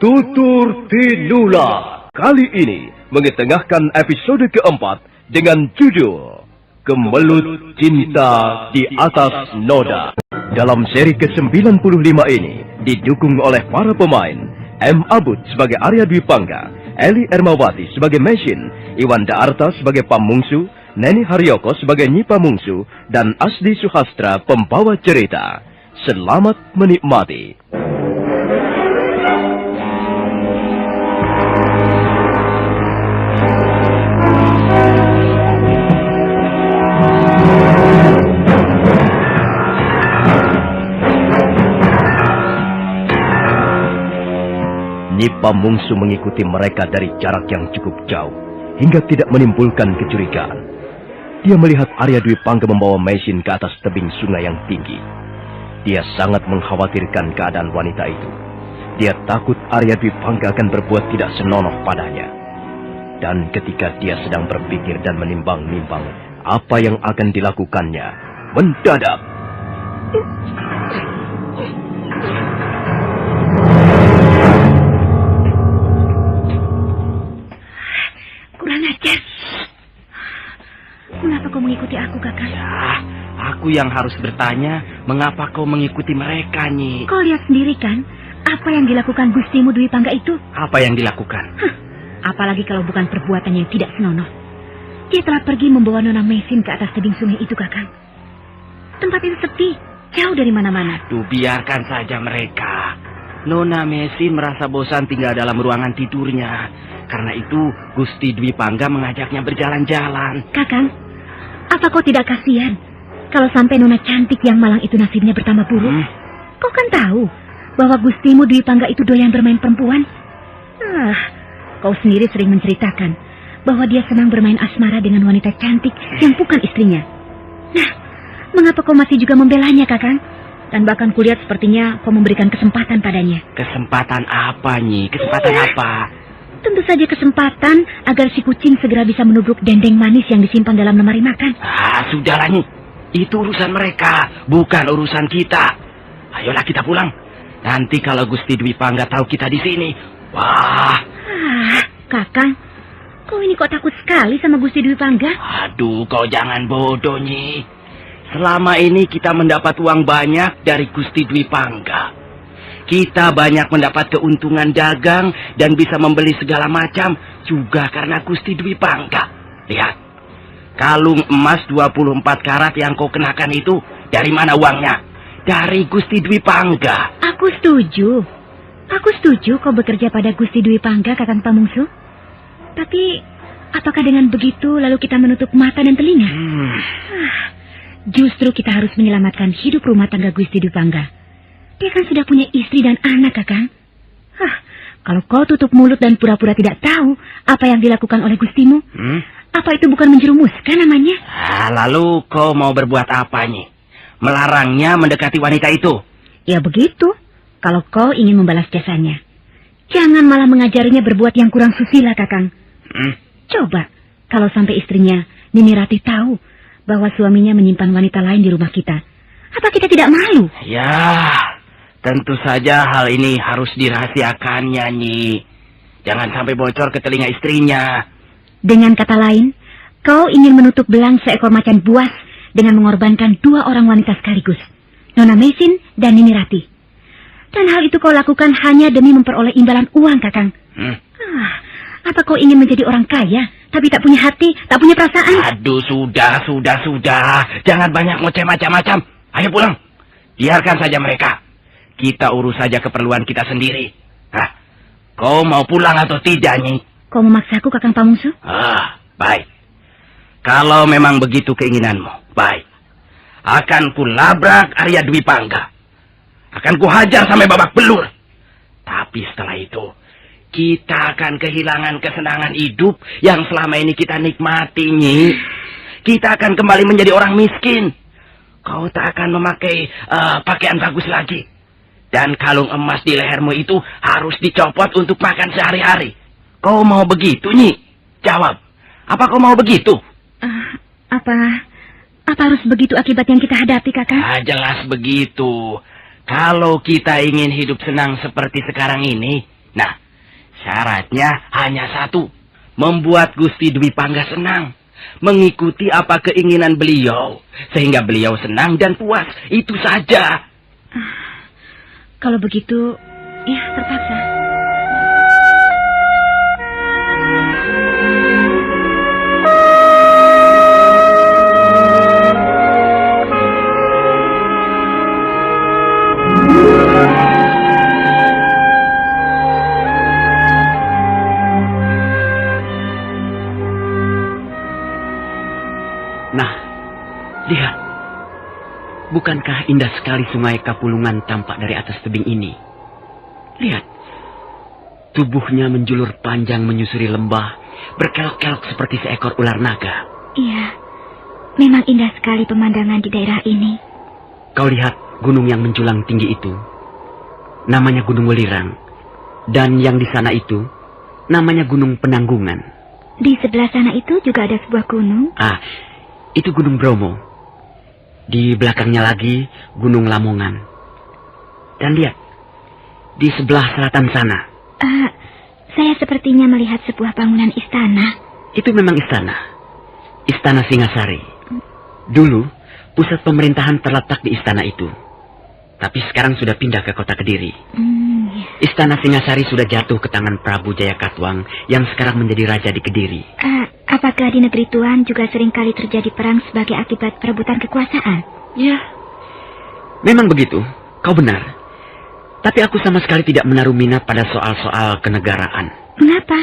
Tutur Tinula kali ini mengetengahkan episode keempat dengan judul Kemelut Cinta di Atas Noda. Dalam seri ke-95 ini didukung oleh para pemain M. Abud sebagai Arya Dwi Pangga, Eli Ermawati sebagai Mesin, Iwanda Arta sebagai Pamungsu, Neni Haryoko sebagai Nyi Pamungsu, dan Asdi Suhastra pembawa cerita. Selamat menikmati. Nyi Pamungsu mengikuti mereka dari jarak yang cukup jauh, hingga tidak menimbulkan kecurigaan. Dia melihat Arya Dwi Pangga membawa Mesin ke atas tebing sungai yang tinggi. Dia sangat mengkhawatirkan keadaan wanita itu. Dia takut Arya Dwi Pangga akan berbuat tidak senonoh padanya. Dan ketika dia sedang berpikir dan menimbang-nimbang apa yang akan dilakukannya, mendadak Mengapa kau mengikuti aku, Kakak? Ya, aku yang harus bertanya, mengapa kau mengikuti mereka, Nyi? Kau lihat sendiri kan, apa yang dilakukan Gustimu Dwi Pangga itu? Apa yang dilakukan? Apalagi kalau bukan perbuatan yang tidak senonoh. Dia telah pergi membawa Nona Mesin ke atas tebing sungai itu, Kakak. Tempat itu sepi, jauh dari mana-mana. Tuh, biarkan saja mereka. Nona Mesin merasa bosan tinggal dalam ruangan tidurnya. Karena itu, Gusti Dwi Pangga mengajaknya berjalan-jalan. Kakang, apa kau tidak kasihan kalau sampai Nona cantik yang malang itu nasibnya bertambah buruk? Kau kan tahu bahwa Gustimu Dwi Pangga itu doyan bermain perempuan. Kau sendiri sering menceritakan bahwa dia senang bermain asmara dengan wanita cantik yang bukan istrinya. Nah, mengapa kau masih juga membelanya, Kakang? Dan bahkan kulihat sepertinya kau memberikan kesempatan padanya. Kesempatan apa, Nyi? Kesempatan apa? Tentu saja kesempatan agar si kucing segera bisa menubruk dendeng manis yang disimpan dalam lemari makan. Sudahlah, Nyi. Itu urusan mereka, bukan urusan kita. Ayolah kita pulang. Nanti kalau Gusti Dwi Pangga tahu kita di sini, wah. Kakang, kau ini kok takut sekali sama Gusti Dwi Pangga? Aduh, kau jangan bodoh, Nyi. Selama ini kita mendapat uang banyak dari Gusti Dwi Pangga. Kita banyak mendapat keuntungan dagang dan bisa membeli segala macam juga karena Gusti Dwi Pangga. Lihat, kalung emas 24 karat yang kau kenakan itu dari mana uangnya? Dari Gusti Dwi Pangga. Aku setuju. Aku setuju kau bekerja pada Gusti Dwi Pangga, Kakang Pamungsu. Tapi, apakah dengan begitu lalu kita menutup mata dan telinga? Justru kita harus menyelamatkan hidup rumah tangga Gusti Dwi Pangga. Dia kan sudah punya istri dan anak, Kakang. Kalau kau tutup mulut dan pura-pura tidak tahu apa yang dilakukan oleh Gustimu, apa itu bukan menjerumuskan namanya? Lalu kau mau berbuat apa, Nyi? Melarangnya mendekati wanita itu? Ya begitu, kalau kau ingin membalas jasanya. Jangan malah mengajarinya berbuat yang kurang susila, Kakang. Coba, kalau sampai istrinya, Nini Ratih tahu bahwa suaminya menyimpan wanita lain di rumah kita. Apa kita tidak malu? Ya, tentu saja hal ini harus dirahasiakannya, Nyi. Jangan sampai bocor ke telinga istrinya. Dengan kata lain, kau ingin menutup belang seekor macan buas dengan mengorbankan 2 orang wanita sekaligus, Nona Mesin dan Nini Ratih. Dan hal itu kau lakukan hanya demi memperoleh imbalan uang, Kakang. Apa kau ingin menjadi orang kaya, tapi tak punya hati, tak punya perasaan? Aduh, sudah. Jangan banyak ngoceh macam-macam. Ayo pulang. Biarkan saja mereka. Kita urus saja keperluan kita sendiri. Kau mau pulang atau tidak, Nyi? Kau memaksaku, Kakang Pamungsu? Baik. Kalau memang begitu keinginanmu, baik. Akan kulabrak Arya Dwi Pangga. Akan kuhajar sampai babak belur. Tapi setelah itu, kita akan kehilangan kesenangan hidup yang selama ini kita nikmati, Nyi. Kita akan kembali menjadi orang miskin. Kau tak akan memakai pakaian bagus lagi. Dan kalung emas di lehermu itu harus dicopot untuk makan sehari-hari. Kau mau begitu, Nyi? Jawab. Apa kau mau begitu? Apa harus begitu akibat yang kita hadapi, Kakang? Jelas begitu. Kalau kita ingin hidup senang seperti sekarang ini, Nah, syaratnya hanya satu. Membuat Gusti Dwi Pangga senang. Mengikuti apa keinginan beliau. Sehingga beliau senang dan puas. Itu saja. Kalau begitu, ya terpaksa. Nah, lihat. Bukankah indah sekali sungai Kapulungan tampak dari atas tebing ini? Lihat. Tubuhnya menjulur panjang menyusuri lembah, berkelok-kelok seperti seekor ular naga. Iya, memang indah sekali pemandangan di daerah ini. Kau lihat gunung yang menjulang tinggi itu. Namanya Gunung Welirang. Dan yang di sana itu, namanya Gunung Penanggungan. Di sebelah sana itu juga ada sebuah gunung. Ah, itu Gunung Bromo. Di belakangnya lagi Gunung Lamongan. Dan lihat, di sebelah selatan sana. Saya sepertinya melihat sebuah bangunan istana. Itu memang istana. Istana Singasari. Dulu, pusat pemerintahan terletak di istana itu. Tapi sekarang sudah pindah ke kota Kediri. Istana Singasari sudah jatuh ke tangan Prabu Jayakatwang yang sekarang menjadi raja di Kediri. Apakah di negeri Tuan juga seringkali terjadi perang sebagai akibat perebutan kekuasaan? Ya, memang begitu. Kau benar. Tapi aku sama sekali tidak menaruh minat pada soal-soal kenegaraan. Mengapa?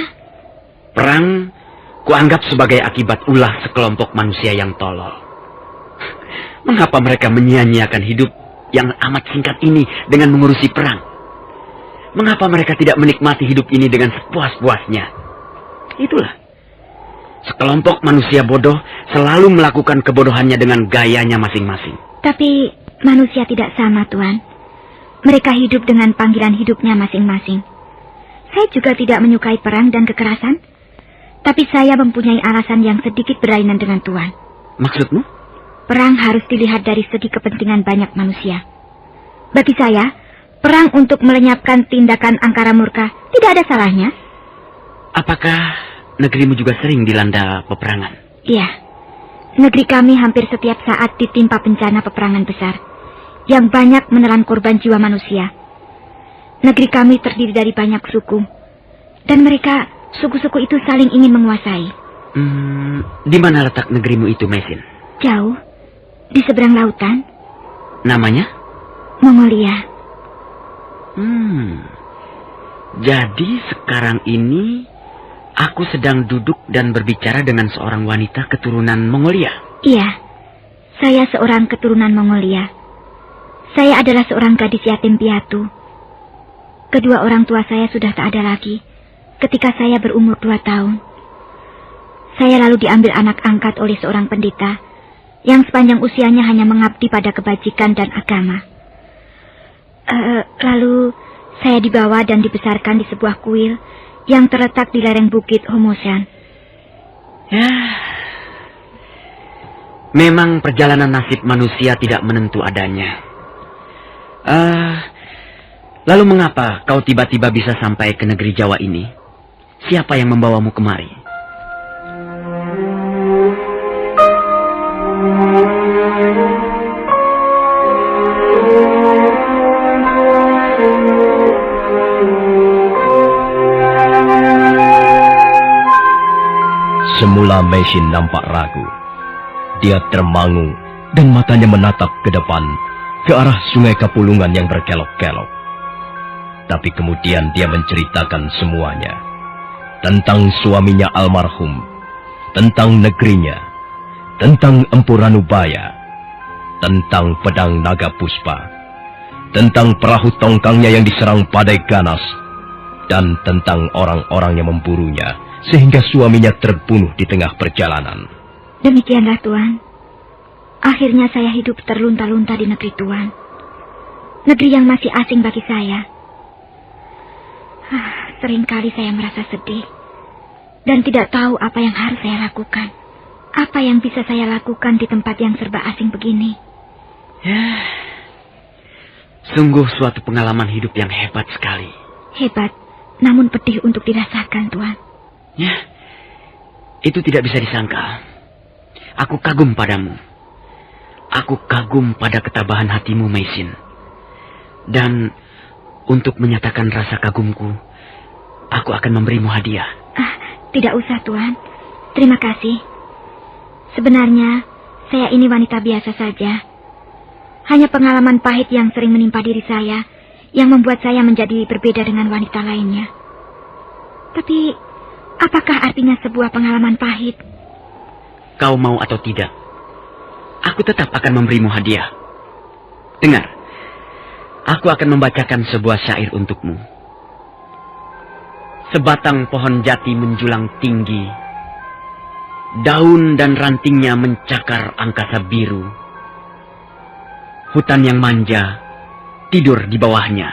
Perang kuanggap sebagai akibat ulah sekelompok manusia yang tolol. Mengapa mereka menyia-nyiakan hidup yang amat singkat ini dengan mengurusi perang? Mengapa mereka tidak menikmati hidup ini dengan sepuas-puasnya? Itulah. Sekelompok manusia bodoh selalu melakukan kebodohannya dengan gayanya masing-masing. Tapi manusia tidak sama, Tuan. Mereka hidup dengan panggilan hidupnya masing-masing. Saya juga tidak menyukai perang dan kekerasan. Tapi saya mempunyai alasan yang sedikit berlainan dengan Tuan. Maksudmu? Perang harus dilihat dari segi kepentingan banyak manusia. Bagi saya, perang untuk melenyapkan tindakan angkara murka tidak ada salahnya. Apakah negerimu juga sering dilanda peperangan? Iya. Negeri kami hampir setiap saat ditimpa bencana peperangan besar yang banyak menelan korban jiwa manusia. Negeri kami terdiri dari banyak suku, dan mereka, suku-suku itu saling ingin menguasai. Di mana letak negerimu itu, Mesin? Jauh, di seberang lautan. Namanya? Mongolia. Jadi sekarang ini aku sedang duduk dan berbicara dengan seorang wanita keturunan Mongolia. Iya, saya seorang keturunan Mongolia. Saya adalah seorang gadis yatim piatu. Kedua orang tua saya sudah tak ada lagi ketika saya berumur 2 tahun. Saya lalu diambil anak angkat oleh seorang pendeta yang sepanjang usianya hanya mengabdi pada kebajikan dan agama. Lalu saya dibawa dan dibesarkan di sebuah kuil yang terletak di lereng bukit Homoshan. Ya, memang perjalanan nasib manusia tidak menentu adanya. Lalu mengapa kau tiba-tiba bisa sampai ke negeri Jawa ini? Siapa yang membawamu kemari? Semula Mesin nampak ragu. Dia termangu dan matanya menatap ke depan, ke arah sungai Kapulungan yang berkelok-kelok. Tapi kemudian dia menceritakan semuanya. Tentang suaminya almarhum, tentang negerinya, tentang Empu Ranubaya, tentang pedang naga puspa, tentang perahu tongkangnya yang diserang badai ganas, dan tentang orang-orang yang memburunya, sehingga suaminya terbunuh di tengah perjalanan. Demikianlah, Tuan. Akhirnya saya hidup terlunta-lunta di negeri Tuan. Negeri yang masih asing bagi saya. Seringkali saya merasa sedih. Dan tidak tahu apa yang harus saya lakukan. Apa yang bisa saya lakukan di tempat yang serba asing begini. Ya, sungguh suatu pengalaman hidup yang hebat sekali. Hebat? namun pedih untuk dirasakan, Tuan. Ya, itu tidak bisa disangka. Aku kagum padamu. Aku kagum pada ketabahan hatimu, Meisin. Dan untuk menyatakan rasa kagumku, aku akan memberimu hadiah. Tidak usah, Tuan. Terima kasih. Sebenarnya, saya ini wanita biasa saja. Hanya pengalaman pahit yang sering menimpa diri saya yang membuat saya menjadi berbeda dengan wanita lainnya. Tapi, apakah artinya sebuah pengalaman pahit? Kau mau atau tidak, aku tetap akan memberimu hadiah. Dengar, aku akan membacakan sebuah syair untukmu. Sebatang pohon jati menjulang tinggi, daun dan rantingnya mencakar angkasa biru. Hutan yang manja tidur di bawahnya.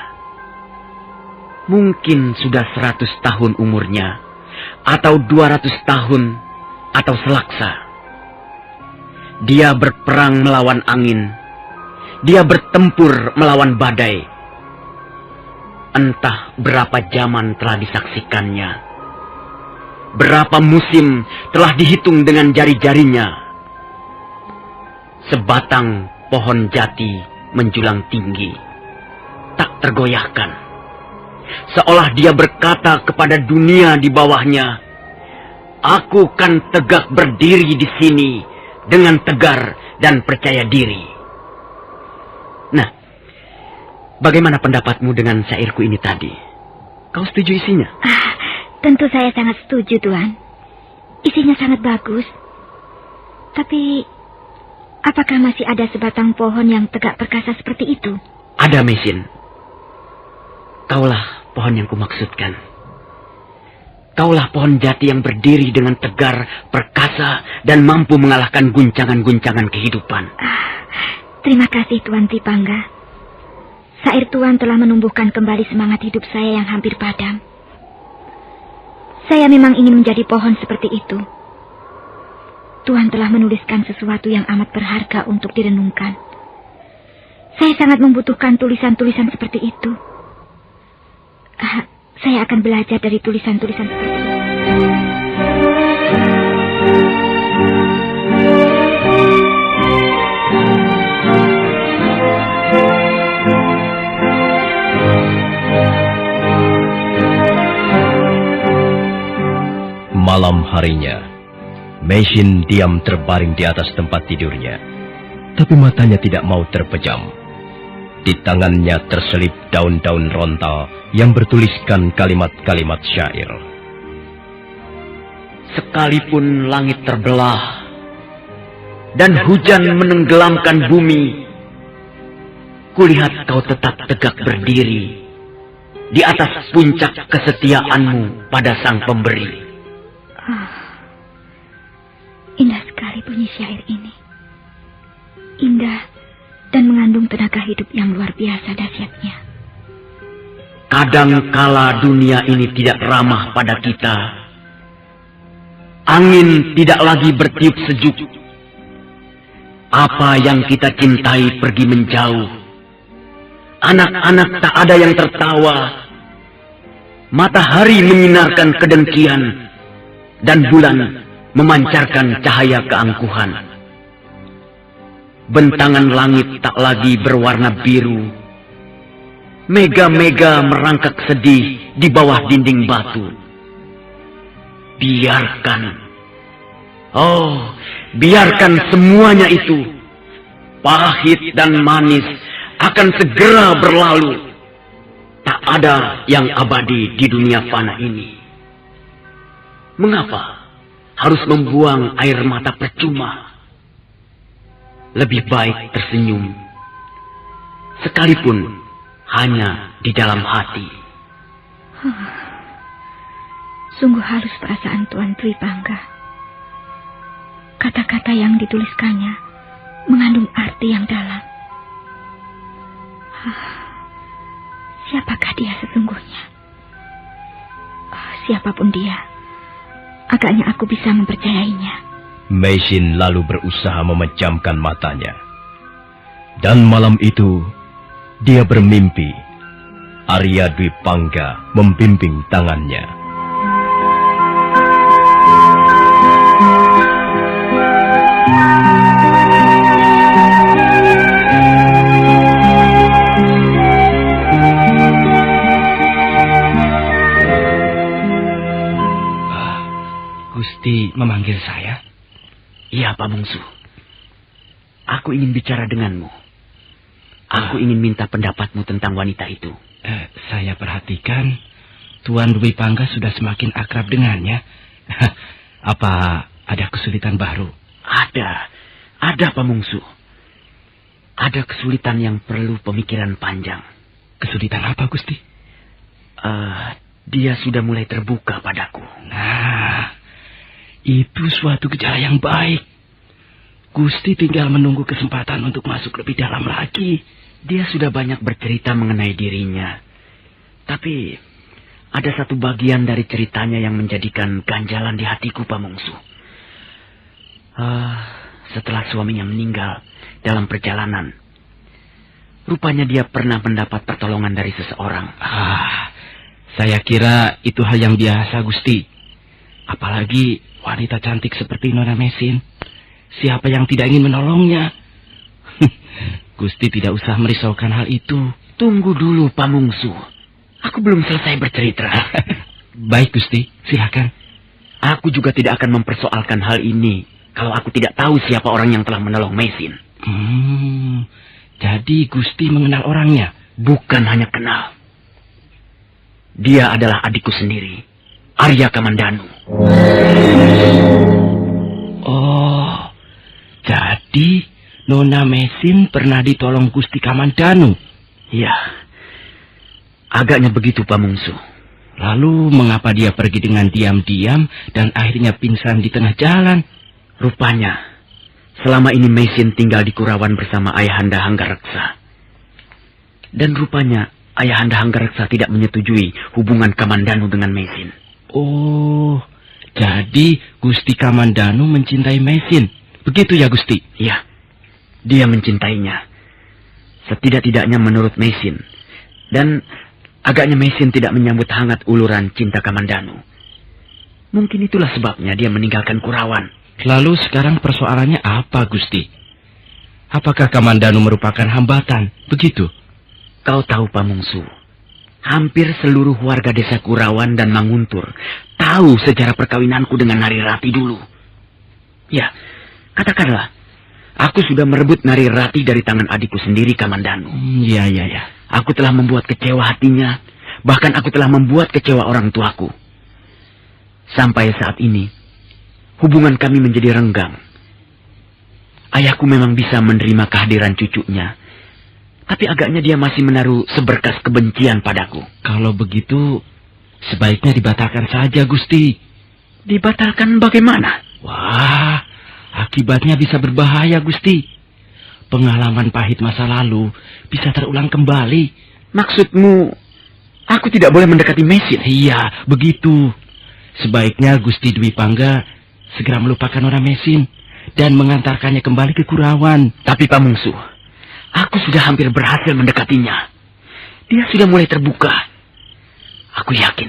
Mungkin sudah 100 tahun umurnya, atau 200 tahun, atau selaksa. Dia berperang melawan angin. Dia bertempur melawan badai. Entah berapa zaman telah disaksikannya. Berapa musim telah dihitung dengan jari-jarinya. Sebatang pohon jati menjulang tinggi, tak tergoyahkan. Seolah dia berkata kepada dunia di bawahnya, "Aku kan tegak berdiri di sini dengan tegar dan percaya diri." Nah, bagaimana pendapatmu dengan syairku ini tadi? Kau setuju isinya? Tentu saya sangat setuju, Tuan. Isinya sangat bagus. Tapi, apakah masih ada sebatang pohon yang tegak perkasa seperti itu? Ada, Meisin. Kaulah pohon yang kumaksudkan. Kaulah pohon jati yang berdiri dengan tegar, perkasa, dan mampu mengalahkan guncangan-guncangan kehidupan. Terima kasih, Tuan Tripangga. Syair Tuan telah menumbuhkan kembali semangat hidup saya yang hampir padam. Saya memang ingin menjadi pohon seperti itu. Tuan telah menuliskan sesuatu yang amat berharga untuk direnungkan. Saya sangat membutuhkan tulisan-tulisan seperti itu. Saya akan belajar dari tulisan-tulisan seperti itu. Malam harinya, Meisin diam terbaring di atas tempat tidurnya, tapi matanya tidak mau terpejam. Di tangannya terselip daun-daun rontal yang bertuliskan kalimat-kalimat syair. Sekalipun langit terbelah dan hujan menenggelamkan bumi, kulihat kau tetap tegak berdiri di atas puncak kesetiaanmu pada Sang Pemberi. Indah sekali bunyi syair ini. Indah dan mengandung tenaga hidup yang luar biasa dahsyatnya. Kadang kala dunia ini tidak ramah pada kita. Angin tidak lagi bertiup sejuk. Apa yang kita cintai pergi menjauh. Anak-anak tak ada yang tertawa. Matahari menyinarkan kedengkian, dan bulan memancarkan cahaya keangkuhan. Bentangan langit tak lagi berwarna biru. Mega-mega merangkak sedih di bawah dinding batu. Biarkan. Oh, biarkan semuanya itu. Pahit dan manis akan segera berlalu. Tak ada yang abadi di dunia fana ini. Mengapa harus membuang air mata percuma? Lebih baik tersenyum, sekalipun hanya di dalam hati. Sungguh halus perasaan Tuan Tripangga. Kata-kata yang dituliskannya mengandung arti yang dalam. Siapakah dia sesungguhnya? Siapapun dia, agaknya aku bisa mempercayainya. Meisin lalu berusaha memejamkan matanya. Dan malam itu, dia bermimpi Arya Dwi Pangga membimbing tangannya. Gusti memanggil saya? Iya, Pak Mungsu. Aku ingin bicara denganmu. Aku ingin minta pendapatmu tentang wanita itu. Saya perhatikan Tuan Dwi Pangga sudah semakin akrab dengannya. Apa ada kesulitan baru? Ada Pak Mungsu. Ada kesulitan yang perlu pemikiran panjang. Kesulitan apa, Gusti? Dia sudah mulai terbuka padaku. Nah, itu suatu gejala yang baik. Gusti tinggal menunggu kesempatan untuk masuk lebih dalam lagi. Dia sudah banyak bercerita mengenai dirinya. Tapi ada satu bagian dari ceritanya yang menjadikan ganjalan di hatiku, Pak Mungsu. Setelah suaminya meninggal dalam perjalanan, rupanya dia pernah mendapat pertolongan dari seseorang. Saya kira itu hal yang biasa, Gusti. Apalagi wanita cantik seperti Nona Mesin. Siapa yang tidak ingin menolongnya? Gusti tidak usah merisaukan hal itu. Tunggu dulu, Pak Mungsu. Aku belum selesai bercerita. Baik, Gusti. Silakan. Aku juga tidak akan mempersoalkan hal ini kalau aku tidak tahu siapa orang yang telah menolong Mesin. Jadi Gusti mengenal orangnya? Bukan hanya kenal. Dia adalah adikku sendiri, Arya Kamandanu. Oh, jadi Nona Mesin pernah ditolong Gusti Kamandanu? Ya, agaknya begitu, Pak Mungsu. Lalu mengapa dia pergi dengan diam-diam dan akhirnya pingsan di tengah jalan? Rupanya, selama ini Mesin tinggal di Kurawan bersama Ayahanda Hanggareksa. Dan rupanya Ayahanda Hanggareksa tidak menyetujui hubungan Kamandanu dengan Mesin. Oh, jadi Gusti Kamandanu mencintai Mesin. Begitu ya, Gusti? Ya, dia mencintainya. Setidak-tidaknya menurut Mesin. Dan agaknya Mesin tidak menyambut hangat uluran cinta Kamandanu. Mungkin itulah sebabnya dia meninggalkan Kurawan. Lalu sekarang persoalannya apa, Gusti? Apakah Kamandanu merupakan hambatan? Begitu? Kau tahu, Pak Mungsu, hampir seluruh warga desa Kurawan dan Manguntur tahu sejarah perkawinanku dengan Nari Rati dulu. Ya, katakanlah, aku sudah merebut Nari Rati dari tangan adikku sendiri, Kamandanu. Ya. Aku telah membuat kecewa hatinya, bahkan aku telah membuat kecewa orang tuaku. Sampai saat ini, hubungan kami menjadi renggang. Ayahku memang bisa menerima kehadiran cucunya, tapi agaknya dia masih menaruh seberkas kebencian padaku. Kalau begitu, sebaiknya dibatalkan saja, Gusti. Dibatalkan bagaimana? Wah, akibatnya bisa berbahaya, Gusti. Pengalaman pahit masa lalu bisa terulang kembali. Maksudmu, aku tidak boleh mendekati Mesin? Iya, begitu. Sebaiknya Gusti Dwi Pangga segera melupakan orang Mesin dan mengantarkannya kembali ke Kurawan. Tapi Pak Mungsu, aku sudah hampir berhasil mendekatinya. Dia sudah mulai terbuka. Aku yakin,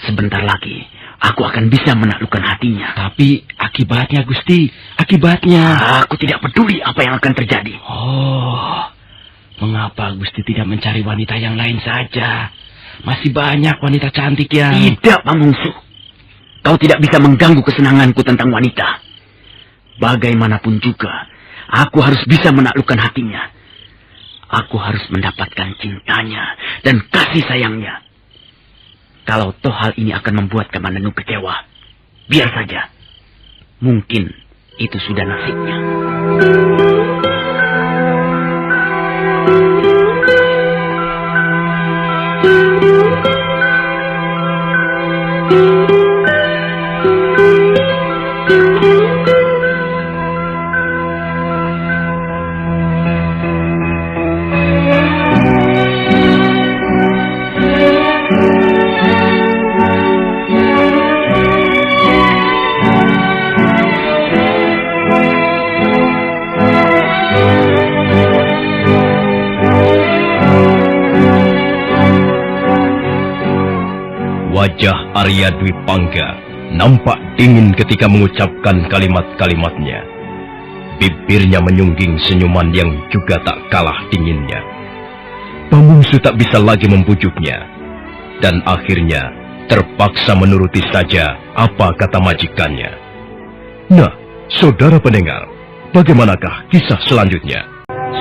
sebentar lagi aku akan bisa menaklukkan hatinya. Tapi akibatnya, Gusti, akibatnya. Aku tidak peduli apa yang akan terjadi. Oh, mengapa Gusti tidak mencari wanita yang lain saja? Masih banyak wanita cantik yang... Tidak, Pak Mungsu. Kau tidak bisa mengganggu kesenanganku tentang wanita. Bagaimanapun juga, aku harus bisa menaklukkan hatinya. Aku harus mendapatkan cintanya dan kasih sayangnya. Kalau toh hal ini akan membuat Kamandanu kecewa, biar saja. Mungkin itu sudah nasibnya. Wajah Arya Dwi Pangga nampak dingin ketika mengucapkan kalimat-kalimatnya. Bibirnya menyungging senyuman yang juga tak kalah dinginnya. Pamungsu tak bisa lagi membujuknya, dan akhirnya terpaksa menuruti saja apa kata majikannya. Nah, saudara pendengar, bagaimanakah kisah selanjutnya?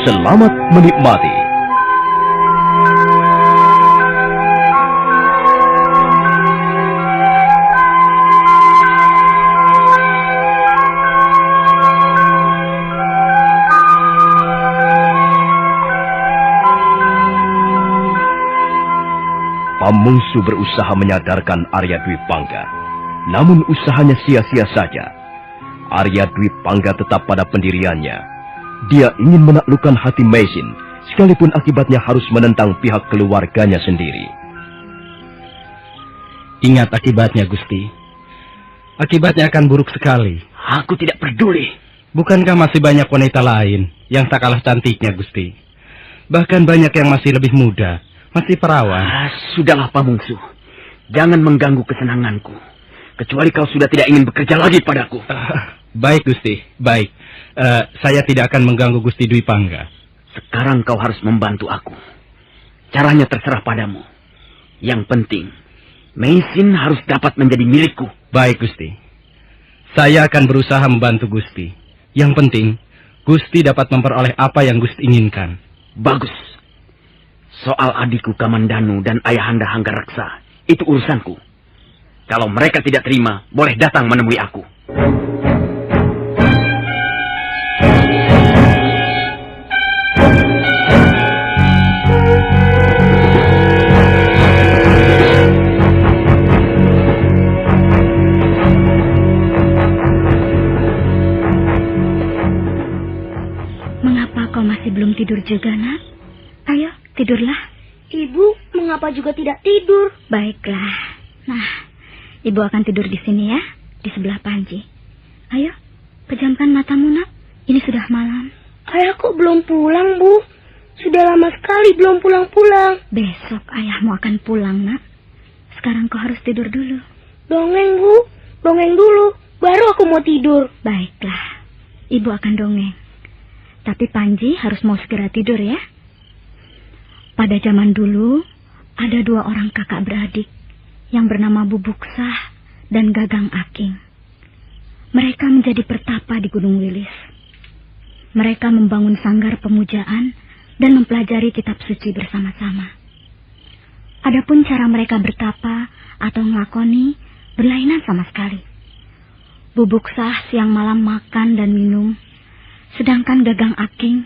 Selamat menikmati. Pamungsu berusaha menyadarkan Arya Dwi Pangga, namun usahanya sia-sia saja. Arya Dwi Pangga tetap pada pendiriannya. Dia ingin menaklukkan hati Maisin, sekalipun akibatnya harus menentang pihak keluarganya sendiri. Ingat akibatnya, Gusti. Akibatnya akan buruk sekali. Aku tidak peduli. Bukankah masih banyak wanita lain yang tak kalah cantiknya, Gusti? Bahkan banyak yang masih lebih muda, masih perawan. Sudahlah, Pamungsu. Jangan mengganggu kesenanganku. Kecuali kau sudah tidak ingin bekerja lagi padaku. Baik, Gusti. Baik. Saya tidak akan mengganggu Gusti Dwi Pangga. Sekarang kau harus membantu aku. Caranya terserah padamu. Yang penting, Maisin harus dapat menjadi milikku. Baik, Gusti. Saya akan berusaha membantu Gusti. Yang penting, Gusti dapat memperoleh apa yang Gusti inginkan. Bagus. Soal adikku Kamandanu dan ayahanda Hanggaraksa, itu urusanku. Kalau mereka tidak terima, boleh datang menemui aku. Mengapa kau masih belum tidur juga, Nak? Ayo, tidurlah. Ibu, mengapa juga tidak tidur? Baiklah. Nah, Ibu akan tidur di sini ya, di sebelah Panji. Ayo, pejamkan matamu, Nak. Ini sudah malam. Ayahku belum pulang, Bu. Sudah lama sekali belum pulang-pulang. Besok ayahmu akan pulang, Nak. Sekarang kau harus tidur dulu. Dongeng, Bu. Dongeng dulu. Baru aku mau tidur. Baiklah, Ibu akan dongeng. Tapi Panji harus mau segera tidur ya. Pada zaman dulu, ada 2 orang kakak beradik yang bernama Bubuksah dan Gagang Aking. Mereka menjadi pertapa di Gunung Wilis. Mereka membangun sanggar pemujaan dan mempelajari kitab suci bersama-sama. Adapun cara mereka bertapa atau ngelakoni berlainan sama sekali. Bubuksah siang malam makan dan minum, sedangkan Gagang Aking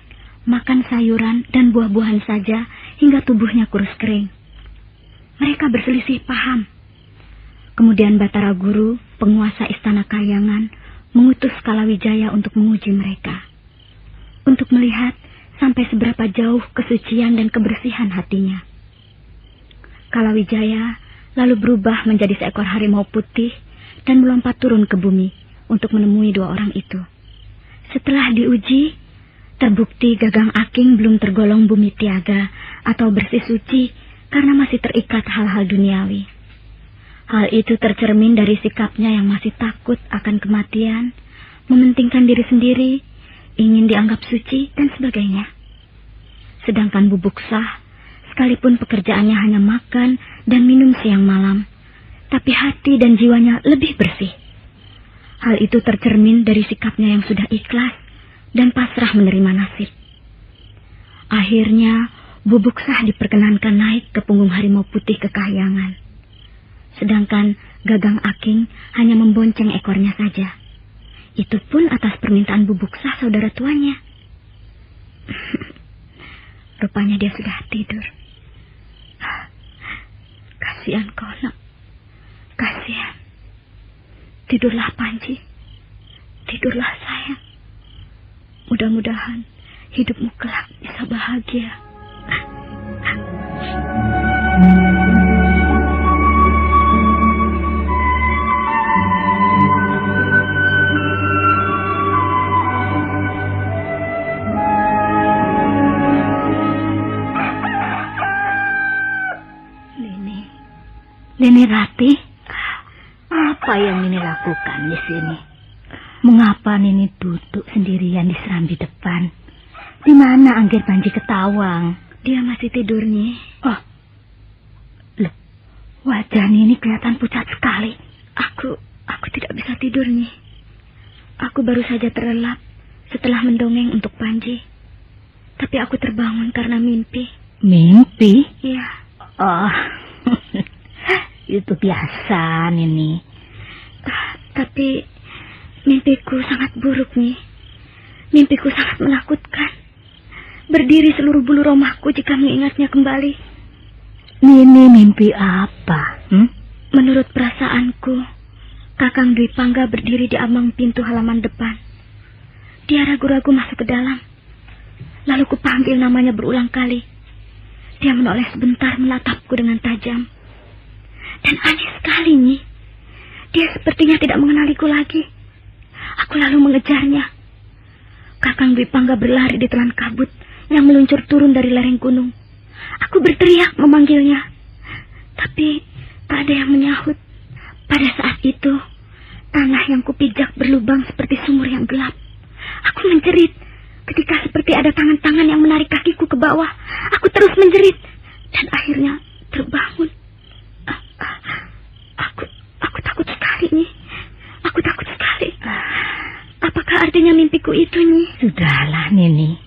makan sayuran dan buah-buahan saja hingga tubuhnya kurus kering. Mereka berselisih paham. Kemudian Batara Guru, penguasa istana Kahyangan, mengutus Kalawijaya untuk menguji mereka. Untuk melihat sampai seberapa jauh kesucian dan kebersihan hatinya. Kalawijaya lalu berubah menjadi seekor harimau putih dan melompat turun ke bumi untuk menemui 2 orang itu. Setelah diuji, terbukti Gagang Aking belum tergolong bumi tiaga atau bersih suci karena masih terikat hal-hal duniawi. Hal itu tercermin dari sikapnya yang masih takut akan kematian, mementingkan diri sendiri, ingin dianggap suci, dan sebagainya. Sedangkan Bubuksah, sekalipun pekerjaannya hanya makan dan minum siang malam, tapi hati dan jiwanya lebih bersih. Hal itu tercermin dari sikapnya yang sudah ikhlas dan pasrah menerima nasib. Akhirnya, Bubuksah diperkenankan naik ke punggung harimau putih ke Kahyangan. Sedangkan Gagang Aking hanya membonceng ekornya saja. Itu pun atas permintaan Bubuksah saudara tuanya. Rupanya dia sudah tidur. Kasihan kau, Nak. Kasihan. Tidurlah, Panji. Tidurlah, sayang. Mudah-mudahan hidupmu kelak bisa bahagia. Nini Ratih, apa yang Nini lakukan di sini? Mengapa Nini duduk sendirian di serambi depan? Di mana Anggir Panji Ketawang? Dia masih tidur, Nyi. Oh, loh, wajah Nini kelihatan pucat sekali. Aku tidak bisa tidur, Nyi. Aku baru saja terlelap setelah mendongeng untuk Panji. Tapi aku terbangun karena mimpi. Mimpi? Iya. Oh, itu biasa, Nini. Tapi mimpiku sangat buruk, Nyi. Mimpiku sangat menakutkan. Berdiri seluruh bulu romaku jika mengingatnya kembali. Nini mimpi apa? Menurut perasaanku, Kakang Dwi Pangga berdiri di ambang pintu halaman depan. Dia ragu-ragu masuk ke dalam. Lalu kupanggil namanya berulang kali. Dia menoleh sebentar menatapku dengan tajam. Dan aneh sekali, Nyi. Dia sepertinya tidak mengenaliku lagi. Aku lalu mengejarnya. Kakang Dwi Pangga berlari di telan kabut yang meluncur turun dari lereng gunung. Aku berteriak memanggilnya. Tapi tak ada yang menyahut. Pada saat itu, tanah yang kupijak berlubang seperti sumur yang gelap. Aku menjerit. Ketika seperti ada tangan-tangan yang menarik kakiku ke bawah, aku terus menjerit. Dan akhirnya terbangun. Aku takut sekali, Nyi. Aku takut sekali. Apakah artinya mimpiku itu, Nyi? Sudahlah, Nini.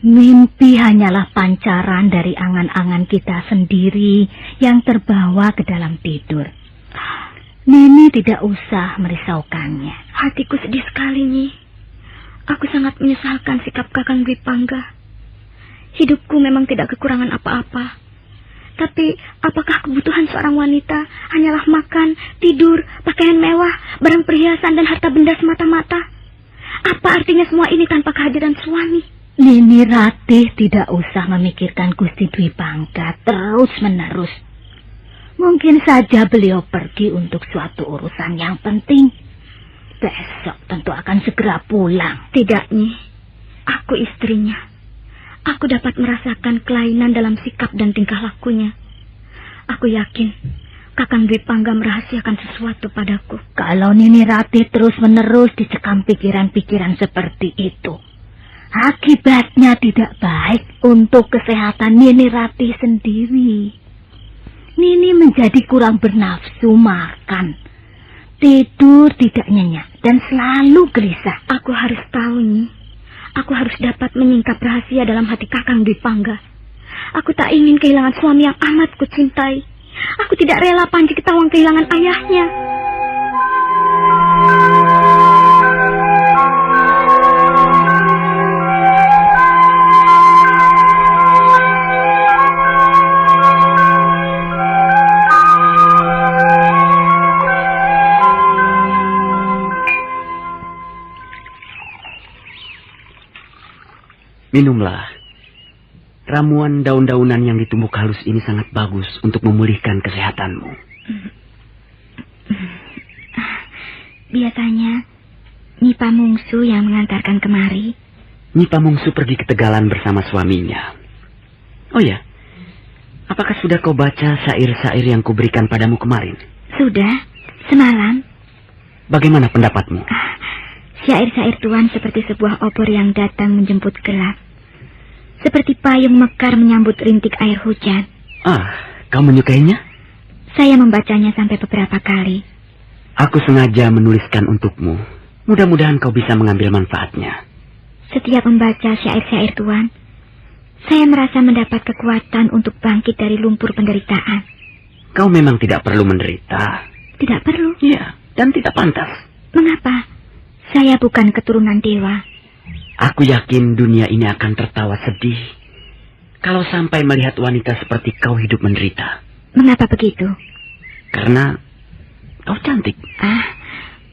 Mimpi hanyalah pancaran dari angan-angan kita sendiri yang terbawa ke dalam tidur. Nini tidak usah merisaukannya. Hatiku sedih sekali, Nyi. Aku sangat menyesalkan sikap Kakang Dwi Pangga. Hidupku memang tidak kekurangan apa-apa. Tapi apakah kebutuhan seorang wanita hanyalah makan, tidur, pakaian mewah, barang perhiasan dan harta benda semata-mata? Apa artinya semua ini tanpa kehadiran suami? Nini Ratih tidak usah memikirkan Gusti Dwi Pangga terus-menerus. Mungkin saja beliau pergi untuk suatu urusan yang penting. Besok tentu akan segera pulang. Tidak, Nyi. Aku istrinya. Aku dapat merasakan kelainan dalam sikap dan tingkah lakunya. Aku yakin Kakang Dwi Pangga merahasiakan sesuatu padaku. Kalau Nini Ratih terus-menerus dicekam pikiran-pikiran seperti itu, akibatnya tidak baik untuk kesehatan Nini Ratih sendiri. Nini menjadi kurang bernafsu makan, tidur tidak nyenyak, dan selalu gelisah. Aku harus tahu, Nyi. Aku harus dapat menyingkap rahasia dalam hati Kakang Dwi Pangga. Aku tak ingin kehilangan suami yang amat kucintai. Aku tidak rela Panji Ketawang kehilangan ayahnya. Minumlah. Ramuan daun-daunan yang ditumbuk halus ini sangat bagus untuk memulihkan kesehatanmu. Biasanya Nyi Pamungsu yang mengantarkan kemari. Nyi Pamungsu pergi ke Tegalan bersama suaminya. Oh ya, apakah sudah kau baca syair-syair yang kuberikan padamu kemarin? Sudah, semalam. Bagaimana pendapatmu? Syair-syair Tuan seperti sebuah obor yang datang menjemput gelap. Seperti payung mekar menyambut rintik air hujan. Kau menyukainya? Saya membacanya sampai beberapa kali. Aku sengaja menuliskan untukmu. Mudah-mudahan kau bisa mengambil manfaatnya. Setiap membaca syair-syair Tuan, saya merasa mendapat kekuatan untuk bangkit dari lumpur penderitaan. Kau memang tidak perlu menderita. Tidak perlu? Iya, dan tidak pantas. Mengapa? Saya bukan keturunan dewa. Aku yakin dunia ini akan tertawa sedih kalau sampai melihat wanita seperti kau hidup menderita. Mengapa begitu? Karena kau cantik.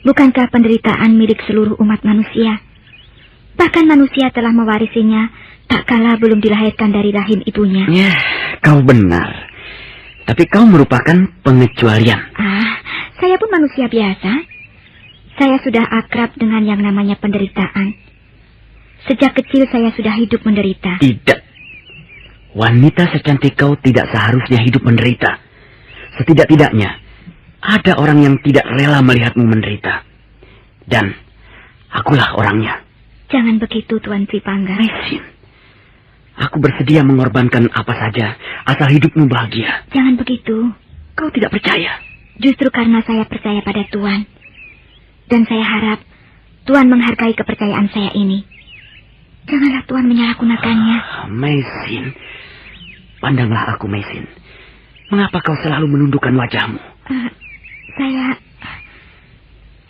Bukankah penderitaan milik seluruh umat manusia? Bahkan manusia telah mewarisinya tak kala belum dilahirkan dari rahim ibunya. Ya, kau benar. Tapi kau merupakan pengecualian. Saya pun manusia biasa. Saya sudah akrab dengan yang namanya penderitaan. Sejak kecil saya sudah hidup menderita. Tidak. Wanita secantik kau tidak seharusnya hidup menderita. Setidak-tidaknya, ada orang yang tidak rela melihatmu menderita. Dan akulah orangnya. Jangan begitu, Tuan Tripangga. Mesin, aku bersedia mengorbankan apa saja, asal hidupmu bahagia. Jangan begitu. Kau tidak percaya? Justru karena saya percaya pada Tuan. Dan saya harap Tuan menghargai kepercayaan saya ini. Janganlah Tuan menyalahgunakannya. Mesin, pandanglah aku, Mesin. Mengapa kau selalu menundukkan wajahmu?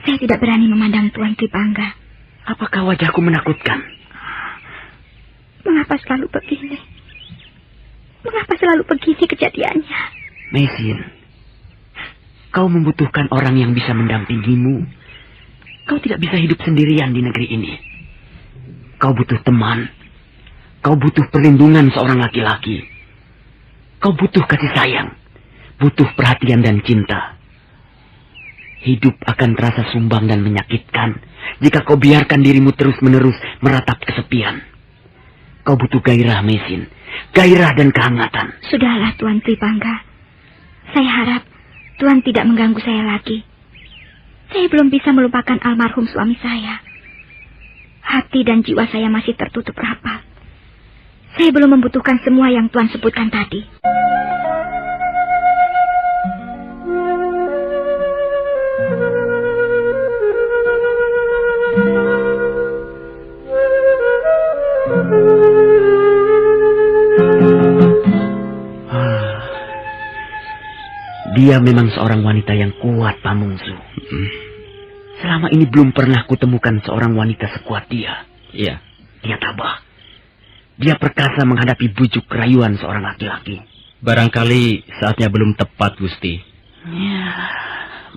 Saya tidak berani memandang Tuan Tripangga. Apakah wajahku menakutkan? Mengapa selalu begini? Mengapa selalu begini kejadiannya? Mesin, kau membutuhkan orang yang bisa mendampingimu. Kau tidak bisa hidup sendirian di negeri ini. Kau butuh teman. Kau butuh perlindungan seorang laki-laki. Kau butuh kasih sayang. Butuh perhatian dan cinta. Hidup akan terasa sumbang dan menyakitkan jika kau biarkan dirimu terus-menerus meratap kesepian. Kau butuh gairah, Mesin. Gairah dan kehangatan. Sudahlah, Tuan Tripangga. Saya harap Tuan tidak mengganggu saya lagi. Saya belum bisa melupakan almarhum suami saya. Hati dan jiwa saya masih tertutup rapat. Saya belum membutuhkan semua yang Tuan sebutkan tadi. Dia memang seorang wanita yang kuat, Pamungsu. Selama ini belum pernah kutemukan seorang wanita sekuat dia. Iya. Dia tabah. Dia perkasa menghadapi bujuk rayuan seorang laki-laki. Barangkali saatnya belum tepat, Gusti. Ya,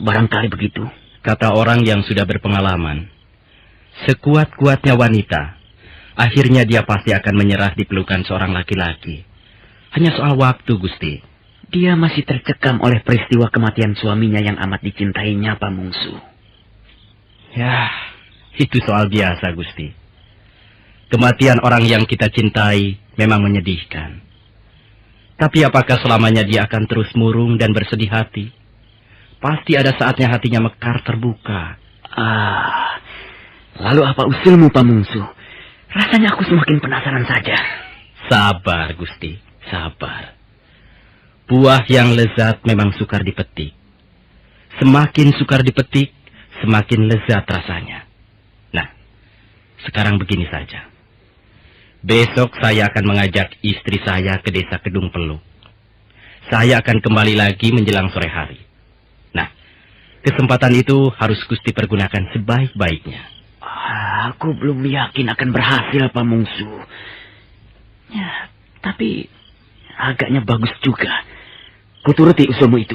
barangkali begitu. Kata orang yang sudah berpengalaman, sekuat-kuatnya wanita, akhirnya dia pasti akan menyerah di pelukan seorang laki-laki. Hanya soal waktu, Gusti. Dia masih tercekam oleh peristiwa kematian suaminya yang amat dicintainya, Pamungsu. Ya, itu soal biasa, Gusti. Kematian orang yang kita cintai memang menyedihkan. Tapi apakah selamanya dia akan terus murung dan bersedih hati? Pasti ada saatnya hatinya mekar terbuka. Lalu apa usulmu, Pamungsu? Rasanya aku semakin penasaran saja. Sabar, Gusti, sabar. Buah yang lezat memang sukar dipetik. Semakin sukar dipetik, semakin lezat rasanya. Nah, sekarang begini saja. Besok saya akan mengajak istri saya ke desa Kedung Peluk. Saya akan kembali lagi menjelang sore hari. Nah, kesempatan itu harus Gusti pergunakan sebaik-baiknya. Aku belum yakin akan berhasil, Pamungsu. Ya, tapi agaknya bagus juga. Kuturuti usulmu itu.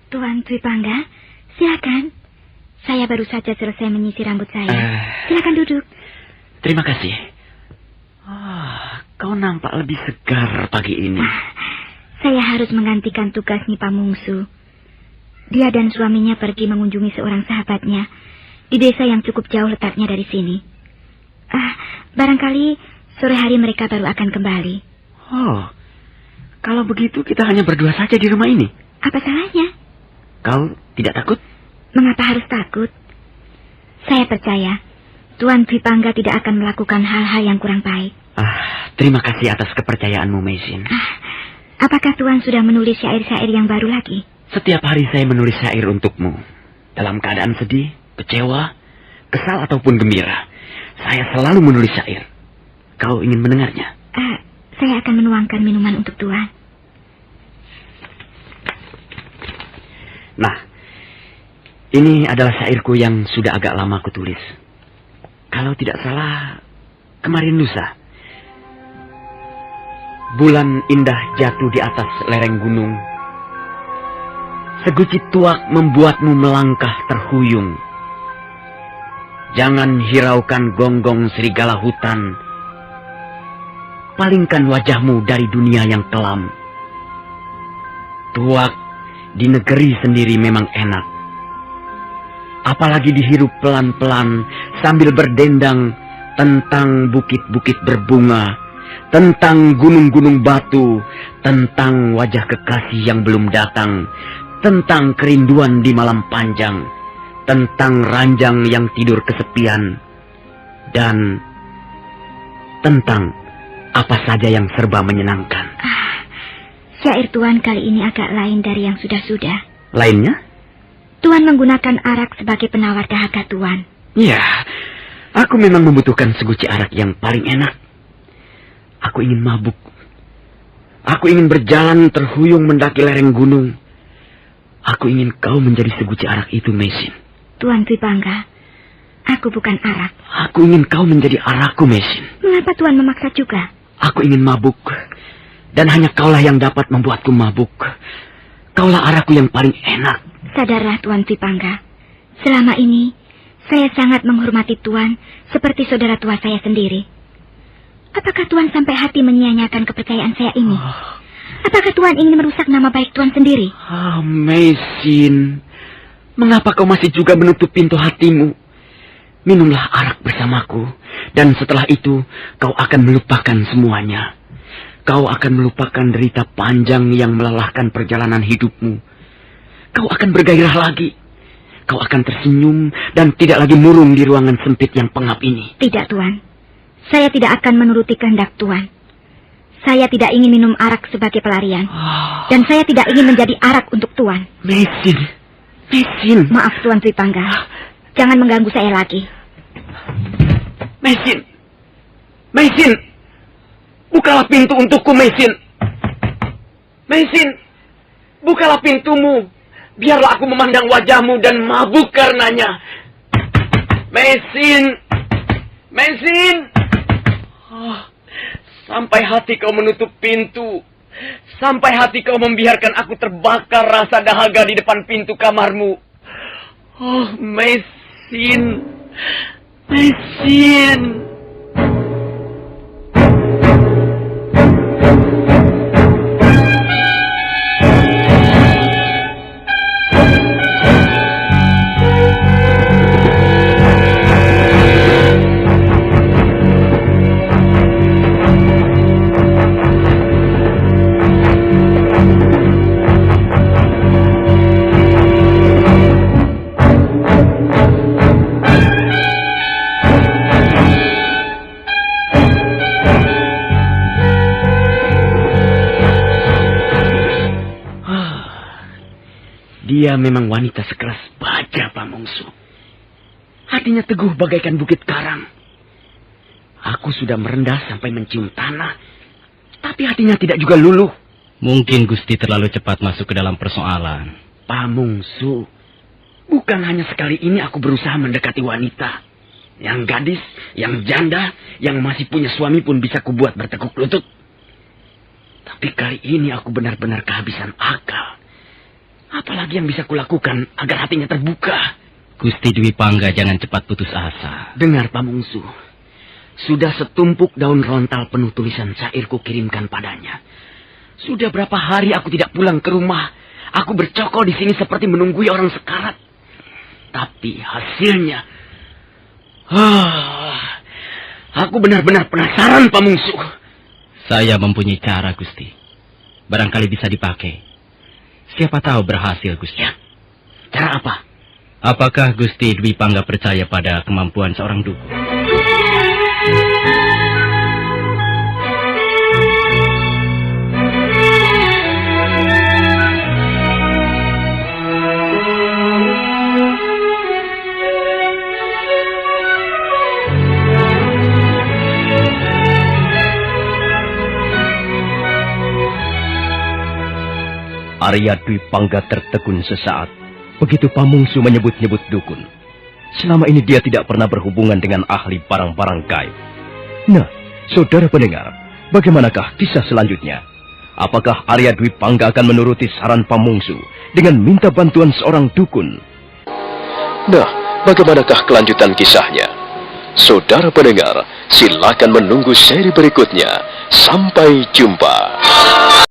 Tuan Tripangga, silakan. Saya baru saja selesai menyisir rambut saya. Silakan duduk. Terima kasih. Kau nampak lebih segar pagi ini. Saya harus menggantikan tugas Nyi Pamungsu. Dia dan suaminya pergi mengunjungi seorang sahabatnya di desa yang cukup jauh letaknya dari sini. Barangkali sore hari mereka baru akan kembali. Kalau begitu kita hanya berdua saja di rumah ini. Apa salahnya? Kau tidak takut? Mengapa harus takut? Saya percaya Tuan Tripangga tidak akan melakukan hal-hal yang kurang baik. Terima kasih atas kepercayaanmu, Mesin. Apakah Tuan sudah menulis syair-syair yang baru lagi? Setiap hari saya menulis syair untukmu. Dalam keadaan sedih, kecewa, kesal ataupun gembira, saya selalu menulis syair. Kau ingin mendengarnya? Saya akan menuangkan minuman untuk Tuan. Nah, ini adalah syairku yang sudah agak lama kutulis. Kalau tidak salah, kemarin lusa. Bulan indah jatuh di atas lereng gunung. Segucit tuak membuatmu melangkah terhuyung. Jangan hiraukan gonggong serigala hutan. palingkan wajahmu dari dunia yang kelam. Tuak di negeri sendiri memang enak. Apalagi dihirup pelan-pelan sambil berdendang tentang bukit-bukit berbunga, tentang gunung-gunung batu, tentang wajah kekasih yang belum datang, tentang kerinduan di malam panjang, tentang ranjang yang tidur kesepian, dan tentang apa saja yang serba menyenangkan. Syair Tuan kali ini agak lain dari yang sudah-sudah. Lainnya? Tuan menggunakan arak sebagai penawar dahaga Tuan. Ya, aku memang membutuhkan seguci arak yang paling enak. Aku ingin mabuk. Aku ingin berjalan terhuyung mendaki lereng gunung. Aku ingin kau menjadi seguci arak itu, Mesin. Tuan Dwipangga, aku bukan arak. Aku ingin kau menjadi arakku, Mesin. Mengapa Tuan memaksa juga? Aku ingin mabuk. Dan hanya kaulah yang dapat membuatku mabuk. Kaulah arakku yang paling enak. Sadarlah Tuan Dwipangga, selama ini saya sangat menghormati Tuan seperti saudara tua saya sendiri. Apakah Tuan sampai hati menyia-nyiakan kepercayaan saya ini? Apakah Tuan ingin merusak nama baik Tuan sendiri? Mesin, mengapa kau masih juga menutup pintu hatimu? Minumlah arak bersamaku, dan setelah itu kau akan melupakan semuanya. Kau akan melupakan derita panjang yang melelahkan perjalanan hidupmu. Kau akan bergairah lagi. Kau akan tersenyum dan tidak lagi murung di ruangan sempit yang pengap ini. Tidak, Tuan. Saya tidak akan menuruti kehendak Tuan. Saya tidak ingin minum arak sebagai pelarian. Dan saya tidak ingin menjadi arak untuk Tuan. Mesin. Maaf, Tuan Dwipangga. Jangan mengganggu saya lagi. Mesin. Bukalah pintu untukku, Mesin. Bukalah pintumu. Biarlah aku memandang wajahmu dan mabuk karenanya. Mesin. Sampai hati kau menutup pintu. Sampai hati kau membiarkan aku terbakar rasa dahaga di depan pintu kamarmu. Mesin. Dia memang wanita sekelas baja, Pamungsu. Hatinya teguh bagaikan bukit karang. Aku sudah merendah sampai mencium tanah, tapi hatinya tidak juga luluh. Mungkin Gusti terlalu cepat masuk ke dalam persoalan. Pamungsu, bukan hanya sekali ini aku berusaha mendekati wanita. Yang gadis, yang janda, yang masih punya suami pun bisa kubuat bertekuk lutut. Tapi kali ini aku benar-benar kehabisan akal. Apalagi yang bisa kulakukan agar hatinya terbuka? Gusti Dwipangga jangan cepat putus asa. Dengar, Pamungsu. Sudah setumpuk daun rontal penuh tulisan syair ku kirimkan padanya. Sudah berapa hari aku tidak pulang ke rumah. Aku bercokol di sini seperti menunggui orang sekarat. Tapi hasilnya... aku benar-benar penasaran, Pamungsu. Saya mempunyai cara, Gusti. Barangkali bisa dipakai. Siapa tahu berhasil, Gusti. Ya. Cara apa? Apakah Gusti Dwipangga percaya pada kemampuan seorang dukun? Arya Dwipangga tertegun sesaat. Begitu Pamungsu menyebut-nyebut dukun. Selama ini dia tidak pernah berhubungan dengan ahli barang-barang gaib. Nah, saudara pendengar, bagaimanakah kisah selanjutnya? Apakah Arya Dwipangga akan menuruti saran Pamungsu dengan minta bantuan seorang dukun? Nah, bagaimanakah kelanjutan kisahnya? Saudara pendengar, silakan menunggu seri berikutnya. Sampai jumpa.